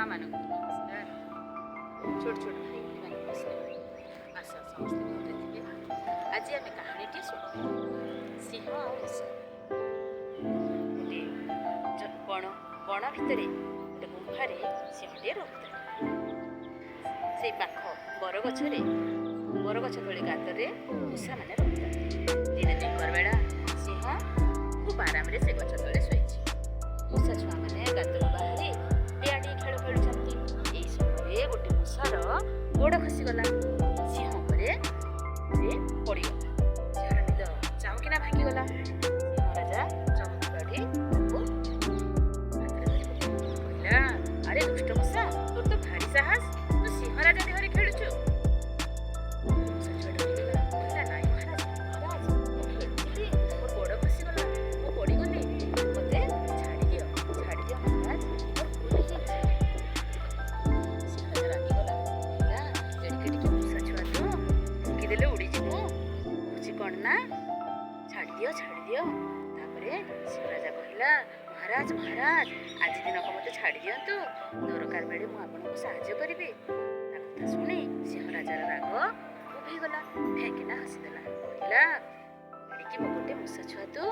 माँ मान नमस्कार छोट छोट भाई मान नमस्कार आशा समस्त भलरे थे। आज आम कहानीटी शुणु सिंह आ मूषा गोटे बण भितर गोटे गुंफार सिंहटे रहुता से पाख बरगछ तले गाତରେ मूषा मैंने रहुता दिने दिपर बेला सिंह खूब आराम से गछ तले शोची मूषा छुआ मैंने गातर बाहरी डेआडी खेल खेलुंट यही समय गोटे मूषार गोड़ खसीगला सिंह से पड़गला सिंहर निद चामकिना भांगीगला सिंह राजा चमकी काढ़ी कहला अरे दुष्ट मूषा तोर तो भारी साहस तू सिंह राजा देहरे खेलुचु ना छाड़ दियो तापरे सिंह राजा कहला महाराज महाराज आज दिन को मत छाड़ दियंतु दरकार बेले मु आपनको साहाय्य करिबी ता कथा सुनी सिंह राजार राग उभे गला फेंकिना हसीदेला कहला एडिकी गोटे मूषा छुआ तू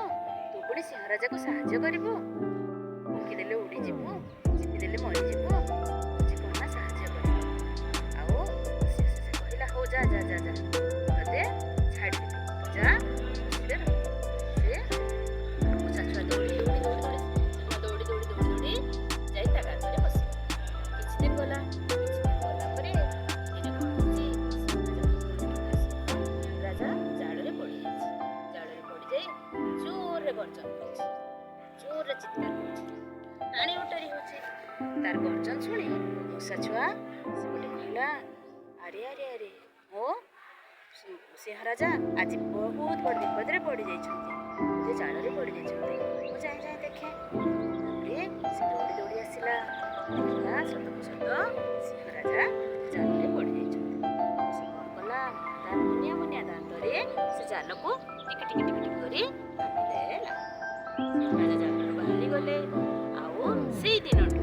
पुणी सिंह राजा को साहाय्य करिबु फुंकी देले उड़ी जिबु चिपी देले मरी जिबु जी कोना साहाय्य करिबु आओ से कहला हो जा जा जा जा तते छाड़ दे जा से मूषा छुआ दौड़ी जाई ता गाତରେ बसी କିଛି ଦିନ ଗଲା ପରେ ଦିନେ କଣ ହେଇଛି ରାଜା ଜାଳରେ ପଡ଼ିଯାଇ ଜୋରରେ ଗର୍ଜନ କରୁଛି ଜୋରରେ ଚିତ୍କାର କରୁଛି ଟାଣି ଉଟାରି ହେଉଛି ତାର ଗର୍ଜନ ଶୁଣି ମୂଷା ଛୁଆ ସେ ଗୋଟେ କହିଲା ଆରେ ଆରେ ଆରେ ଓ ସିଂହ ରାଜା ଆଜି ବହୁତ ବଡ଼ ବିପଦରେ ପଡ଼ିଯାଇଛନ୍ତି ଯେ ଜାଳରେ ପଡ଼ିଯାଇଛନ୍ତି ମୁଁ ଯାଇ ଦେଖେ ତାପରେ ସେ ଦୌଡ଼ି ଆସିଲା ଦେଖିଲା ସତକୁ ସତ ସିଂହ ରାଜା ଜାଲରେ ପଡ଼ିଯାଇଛନ୍ତି ସେ କ'ଣ କଲା ତା ମୁନିଆ ଦାନ୍ତରେ ସେ ଜାଲକୁ ଟିକି କରି ଭାଙ୍ଗିଦେଲା ସିଂହ ରାଜା ଜାଲରୁ ବାହାରି ଗଲେ ଆଉ ସେଇ ଦିନଠୁ